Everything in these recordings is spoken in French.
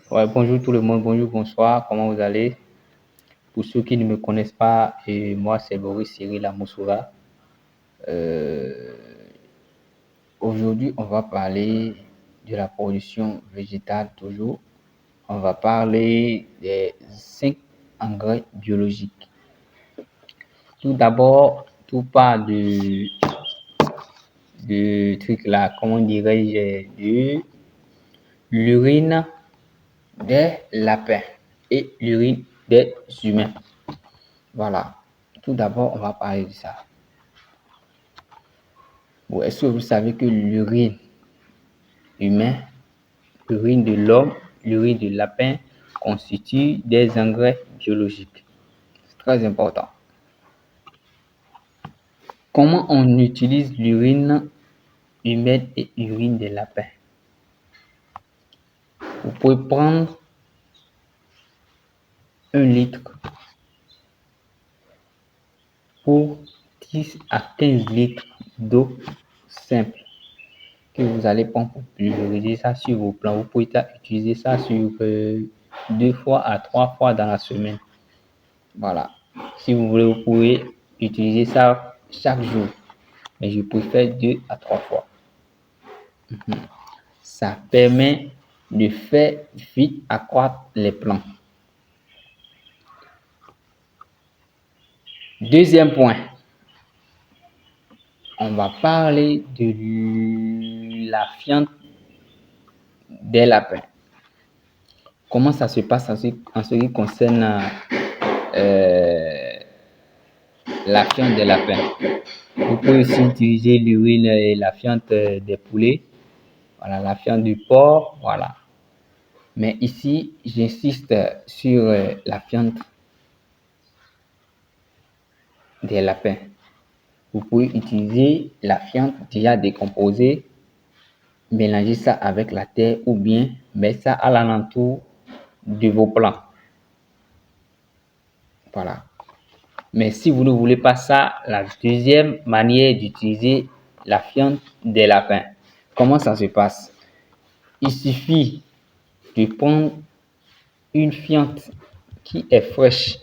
Ouais, bonjour tout le monde, bonjour, bonsoir, comment vous allez? Pour ceux qui ne me connaissent pas, moi c'est Boris Cyril Amoussoura. Euh, Aujourd'hui, on va parler de la production végétale toujours. On va parler des 5 engrais biologiques. Tout d'abord, tout part de truc là, comment dirais-je, de l'urine des lapins et l'urine des humains. Voilà. Tout d'abord, on va parler de ça. Bon, est-ce que vous savez que l'urine humain, l'urine de l'homme, l'urine du lapin constituent des engrais biologiques? C'est très important. Comment on utilise l'urine humaine et l'urine des lapins? Vous pouvez prendre 1 litre pour 10 à 15 litres d'eau simple que vous allez prendre pour pulvériser ça sur vos plants. Vous pouvez utiliser ça sur 2 fois à 3 fois dans la semaine. Voilà. Si vous voulez, vous pouvez utiliser ça chaque jour. Mais je préfère 2 à 3 fois. Ça permet de faire vite accroître les plants. Deuxième point, on va parler de la fiente des lapins. Comment ça se passe en ce qui concerne la fiente des lapins? Vous pouvez aussi utiliser l'urine et la fiente des poulets. Voilà, la fiente du porc, voilà. Mais ici, j'insiste sur la fiente des lapins. Vous pouvez utiliser la fiente déjà décomposée, mélanger ça avec la terre ou bien mettre ça à l'alentour de vos plants. Voilà. Mais si vous ne voulez pas ça, la deuxième manière d'utiliser la fiente des lapins, comment ça se passe? Il suffit de prendre une fiente qui est fraîche.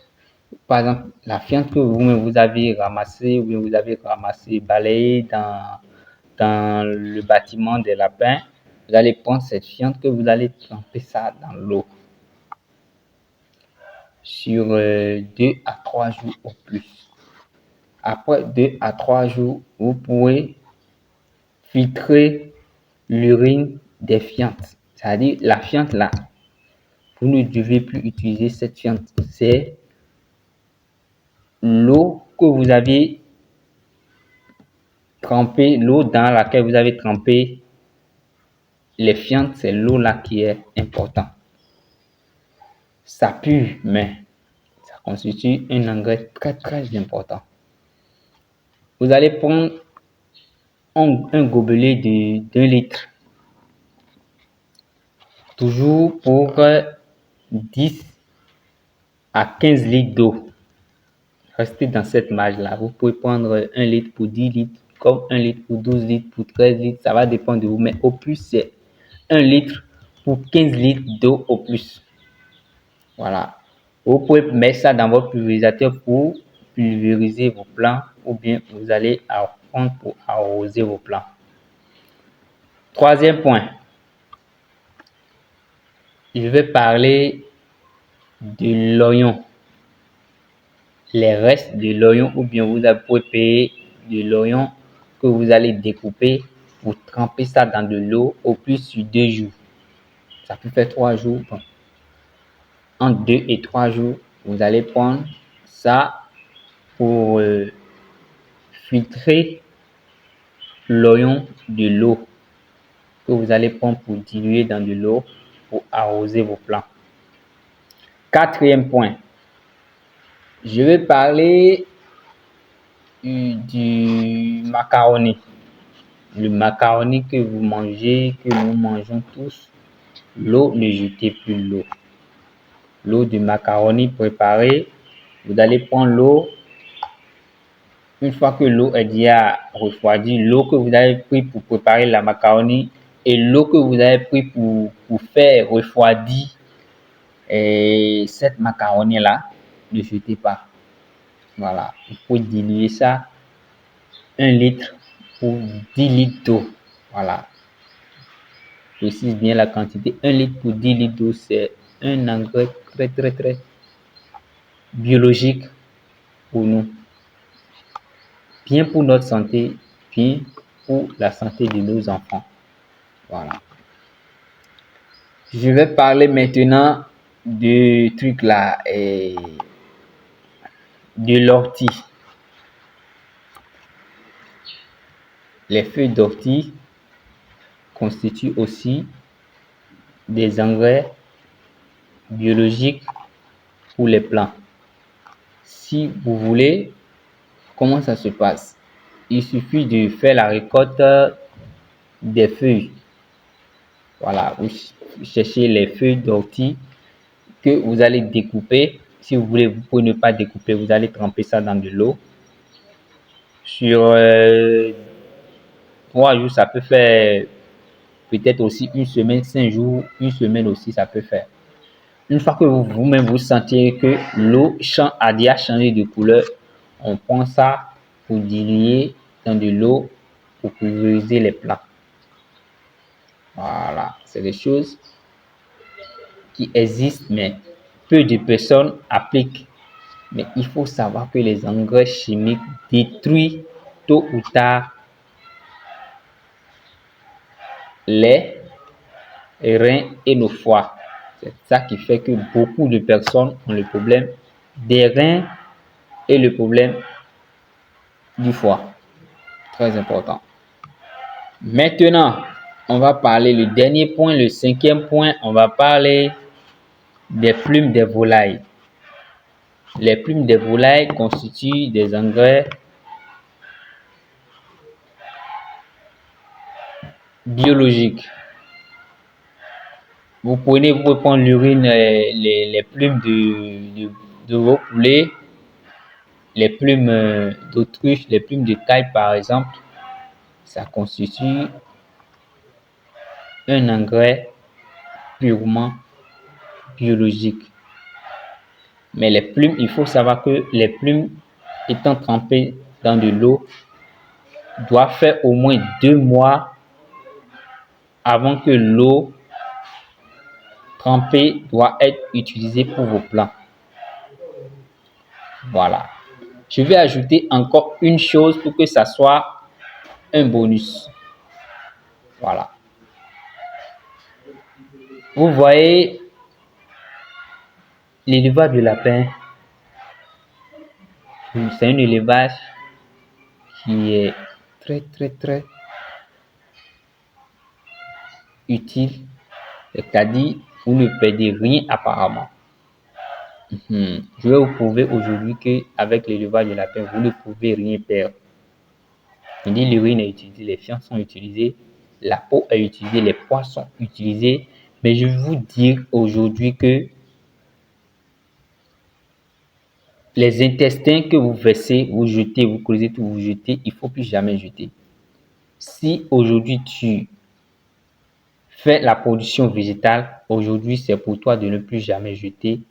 Par exemple, la fiente que vous avez ramassée ou bien vous avez ramassée, balayée dans le bâtiment des lapins, vous allez prendre cette fiente que vous allez tremper ça dans l'eau sur 2 à 3 jours au plus. Après 2 à 3 jours, vous pouvez filtrer l'urine des fientes. C'est-à-dire la fiente là, vous ne devez plus utiliser cette fiente. C'est l'eau que vous avez trempé, l'eau dans laquelle vous avez trempé les fientes, c'est l'eau là qui est importante. Ça pue, mais ça constitue un engrais très très important. Vous allez prendre un gobelet d'1 litre, toujours pour 10 à 15 litres d'eau. Restez dans cette marge-là. Vous pouvez prendre 1 litre pour 10 litres, comme 1 litre pour 12 litres, pour 13 litres, ça va dépendre de vous. Mais au plus, c'est 1 litre pour 15 litres d'eau au plus. Voilà. Vous pouvez mettre ça dans votre pulvérisateur pour pulvériser vos plants ou bien vous allez prendre pour arroser vos plants. Troisième point, je vais parler de l'oignon. Les restes de l'oignon ou bien vous pouvez payer de l'oignon que vous allez découper pour tremper ça dans de l'eau au plus sur 2 jours. Ça peut faire 3 jours. Bon. En 2 et 3 jours, vous allez prendre ça pour filtrer l'oignon de l'eau que vous allez prendre pour diluer dans de l'eau pour arroser vos plants. Quatrième point, je vais parler du macaroni. Le macaroni que vous mangez, que nous mangeons tous, l'eau, ne jetez plus l'eau. L'eau de macaroni préparée, vous allez prendre l'eau. Une fois que l'eau est déjà refroidie, l'eau que vous avez pris pour préparer la macaroni et l'eau que vous avez pris pour faire refroidir Et cette macaroni-là, ne jetez pas. Voilà, il faut diluer ça 1 litre ou 10 litres d'eau. Voilà, je précise bien la quantité. 1 litre pour 10 litres d'eau, c'est un engrais très biologique pour nous. Bien pour notre santé, bien pour la santé de nos enfants. Voilà. Je vais parler maintenant du truc là, et de l'ortie. Les feuilles d'ortie constituent aussi des engrais biologiques pour les plants. Si vous voulez, comment ça se passe? Il suffit de faire la récolte des feuilles. Voilà, vous cherchez les feuilles d'ortie que vous allez découper. Si vous voulez, vous pouvez ne pas découper, vous allez tremper ça dans de l'eau. Sur 3 jours, ça peut faire peut-être aussi une semaine, 5 jours, une semaine aussi, ça peut faire. Une fois que vous-même vous sentez que l'eau a déjà changé de couleur, on prend ça pour diluer dans de l'eau pour pulvériser les plants. Voilà, c'est des choses qui existent, mais peu de personnes appliquent. Mais il faut savoir que les engrais chimiques détruisent tôt ou tard les reins et nos foies. C'est ça qui fait que beaucoup de personnes ont le problème des reins et le problème du foie. Très important. Maintenant, on va parler le dernier point, le 5e point, on va parler des plumes des volailles. Les plumes des volailles constituent des engrais biologiques. Vous pouvez prendre l'urine, les plumes de vos poulets, les plumes d'autruche, les plumes de caille par exemple. Ça constitue un engrais purement biologique. Mais les plumes, il faut savoir que les plumes étant trempées dans de l'eau doivent faire au moins 2 mois avant que l'eau trempée doit être utilisée pour vos plants. Voilà. Je vais ajouter encore une chose pour que ça soit un bonus. Voilà. Vous voyez l'élevage de lapins. C'est un élevage qui est très utile. C'est-à-dire, vous ne perdez rien apparemment. Je vais vous prouver aujourd'hui qu'avec l'élevage de lapins, vous ne pouvez rien perdre. On dit l'urine est utilisée, les fientes sont utilisées, la peau est utilisée, les pois sont utilisés. Mais je vais vous dire aujourd'hui que les intestins que vous versez, vous jetez, vous creusez tout, vous jetez, il ne faut plus jamais jeter. Si aujourd'hui tu fais la production végétale, aujourd'hui c'est pour toi de ne plus jamais jeter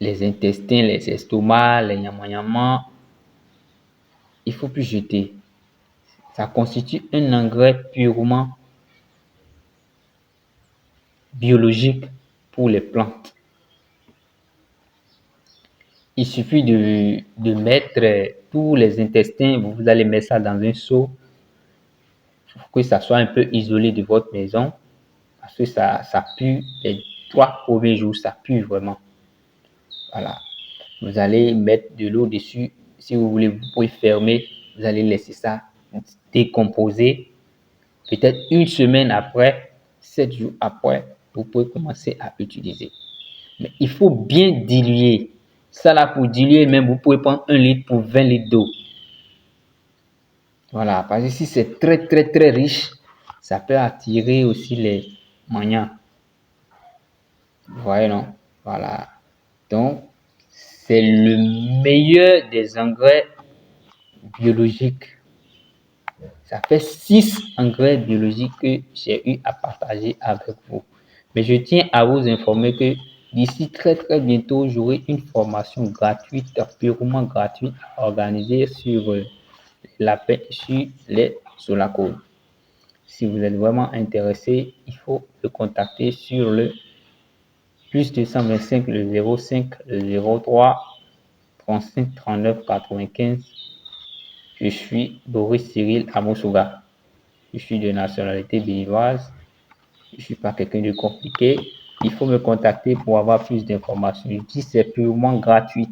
les intestins, les estomacs, les nyama, il ne faut plus jeter. Ça constitue un engrais purement biologique pour les plantes. Il suffit de mettre tous les intestins, vous allez mettre ça dans un seau pour que ça soit un peu isolé de votre maison parce que ça pue. Les 3 premiers jours, ça pue vraiment. Voilà. Vous allez mettre de l'eau dessus. Si vous voulez, vous pouvez fermer. Vous allez laisser ça décomposer. Peut-être une semaine après, 7 jours après, vous pouvez commencer à utiliser. Mais il faut bien diluer. Ça là, pour diluer, même vous pouvez prendre 1 litre pour 20 litres d'eau. Voilà, parce que si c'est très riche, ça peut attirer aussi les manias. Vous voyez, non? Voilà. Donc, c'est le meilleur des engrais biologiques. Ça fait 6 engrais biologiques que j'ai eu à partager avec vous. Mais je tiens à vous informer que d'ici très bientôt, j'aurai une formation gratuite, purement gratuite, organisée sur sur les Solacode. Si vous êtes vraiment intéressé, il faut me contacter sur le plus 225 le 05 le 03 35 39 95. Je suis Boris Cyril Amosouga. Je suis de nationalité béninoise. Je ne suis pas quelqu'un de compliqué. Il faut me contacter pour avoir plus d'informations. Je dis c'est purement gratuit.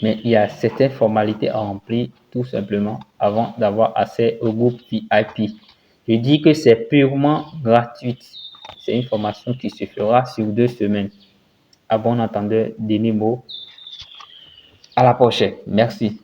Mais il y a certaines formalités à remplir tout simplement avant d'avoir accès au groupe VIP. Je dis que c'est purement gratuit. C'est une formation qui se fera sur 2 semaines. À bon entendeur, Denis Mo. À la prochaine. Merci.